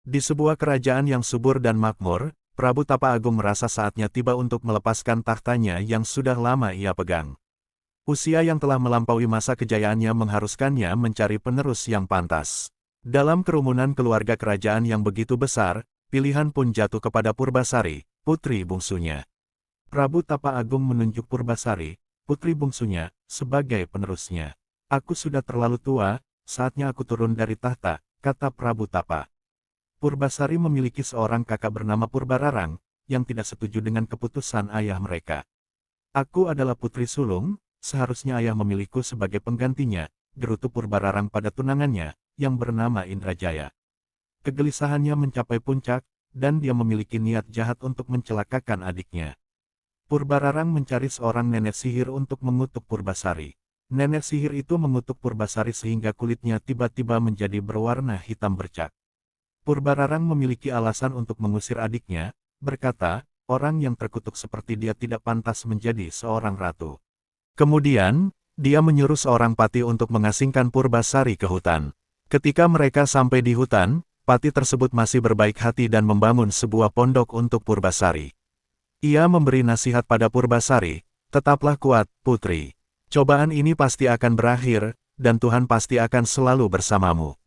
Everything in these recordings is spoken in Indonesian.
Di sebuah kerajaan yang subur dan makmur, Prabu Tapa Agung merasa saatnya tiba untuk melepaskan tahtanya yang sudah lama ia pegang. Usia yang telah melampaui masa kejayaannya mengharuskannya mencari penerus yang pantas. Dalam kerumunan keluarga kerajaan yang begitu besar, pilihan pun jatuh kepada Purbasari, putri bungsunya. Prabu Tapa Agung menunjuk Purbasari, putri bungsunya, sebagai penerusnya. "Aku sudah terlalu tua, saatnya aku turun dari tahta," kata Prabu Tapa. Purbasari memiliki seorang kakak bernama Purbararang, yang tidak setuju dengan keputusan ayah mereka. "Aku adalah putri sulung, seharusnya ayah memilihku sebagai penggantinya," gerutu Purbararang pada tunangannya, yang bernama Indrajaya. Kegelisahannya mencapai puncak, dan dia memiliki niat jahat untuk mencelakakan adiknya. Purbararang mencari seorang nenek sihir untuk mengutuk Purbasari. Nenek sihir itu mengutuk Purbasari sehingga kulitnya tiba-tiba menjadi berwarna hitam bercak. Purbararang memiliki alasan untuk mengusir adiknya, berkata, orang yang terkutuk seperti dia tidak pantas menjadi seorang ratu. Kemudian, dia menyuruh seorang pati untuk mengasingkan Purbasari ke hutan. Ketika mereka sampai di hutan, pati tersebut masih berbaik hati dan membangun sebuah pondok untuk Purbasari. Ia memberi nasihat pada Purbasari, "Tetaplah kuat, putri. Cobaan ini pasti akan berakhir, dan Tuhan pasti akan selalu bersamamu."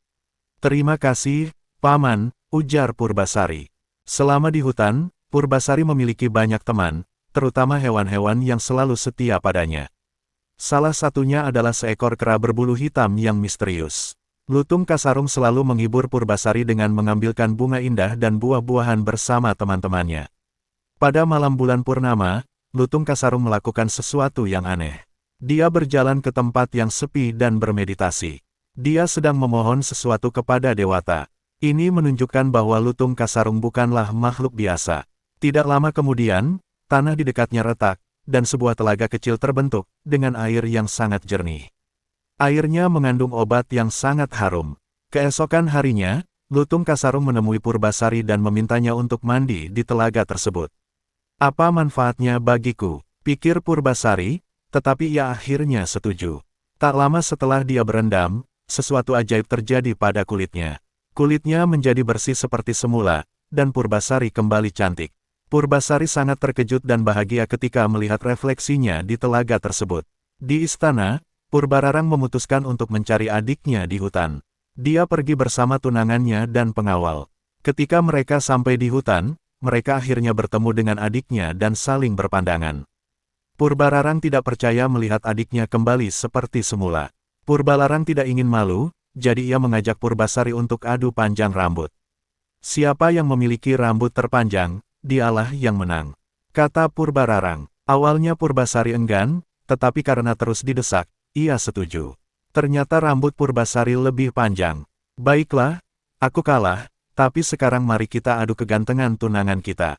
"Terima kasih, Paman," ujar Purbasari. Selama di hutan, Purbasari memiliki banyak teman, terutama hewan-hewan yang selalu setia padanya. Salah satunya adalah seekor kera berbulu hitam yang misterius. Lutung Kasarung selalu menghibur Purbasari dengan mengambilkan bunga indah dan buah-buahan bersama teman-temannya. Pada malam bulan purnama, Lutung Kasarung melakukan sesuatu yang aneh. Dia berjalan ke tempat yang sepi dan bermeditasi. Dia sedang memohon sesuatu kepada dewata. Ini menunjukkan bahwa Lutung Kasarung bukanlah makhluk biasa. Tidak lama kemudian, tanah di dekatnya retak, dan sebuah telaga kecil terbentuk, dengan air yang sangat jernih. Airnya mengandung obat yang sangat harum. Keesokan harinya, Lutung Kasarung menemui Purbasari dan memintanya untuk mandi di telaga tersebut. "Apa manfaatnya bagiku?" pikir Purbasari, tetapi ia akhirnya setuju. Tak lama setelah dia berendam, sesuatu ajaib terjadi pada kulitnya. Kulitnya menjadi bersih seperti semula, dan Purbasari kembali cantik. Purbasari sangat terkejut dan bahagia ketika melihat refleksinya di telaga tersebut. Di istana, Purbararang memutuskan untuk mencari adiknya di hutan. Dia pergi bersama tunangannya dan pengawal. Ketika mereka sampai di hutan, mereka akhirnya bertemu dengan adiknya dan saling berpandangan. Purbararang tidak percaya melihat adiknya kembali seperti semula. Purbararang tidak ingin malu, jadi ia mengajak Purbasari untuk adu panjang rambut. "Siapa yang memiliki rambut terpanjang, dialah yang menang," kata Purbararang. Awalnya Purbasari enggan, tetapi karena terus didesak, ia setuju. Ternyata rambut Purbasari lebih panjang. "Baiklah, aku kalah, tapi sekarang mari kita adu kegantengan tunangan kita."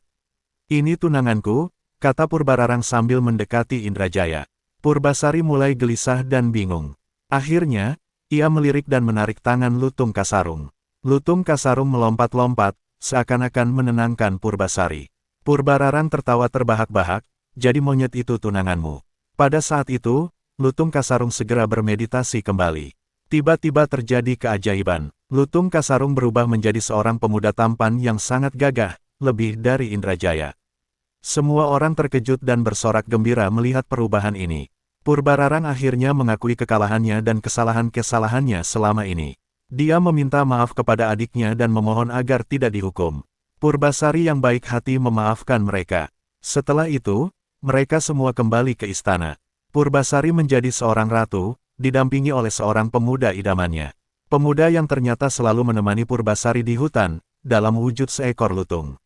"Ini tunanganku," kata Purbararang sambil mendekati Indrajaya. Purbasari mulai gelisah dan bingung. Akhirnya, ia melirik dan menarik tangan Lutung Kasarung. Lutung Kasarung melompat-lompat, seakan-akan menenangkan Purbasari. Purbararang tertawa terbahak-bahak, "Jadi monyet itu tunanganmu." Pada saat itu, Lutung Kasarung segera bermeditasi kembali. Tiba-tiba terjadi keajaiban. Lutung Kasarung berubah menjadi seorang pemuda tampan yang sangat gagah, lebih dari Indrajaya. Semua orang terkejut dan bersorak gembira melihat perubahan ini. Purbararang akhirnya mengakui kekalahannya dan kesalahan-kesalahannya selama ini. Dia meminta maaf kepada adiknya dan memohon agar tidak dihukum. Purbasari yang baik hati memaafkan mereka. Setelah itu, mereka semua kembali ke istana. Purbasari menjadi seorang ratu, didampingi oleh seorang pemuda idamannya. Pemuda yang ternyata selalu menemani Purbasari di hutan, dalam wujud seekor lutung.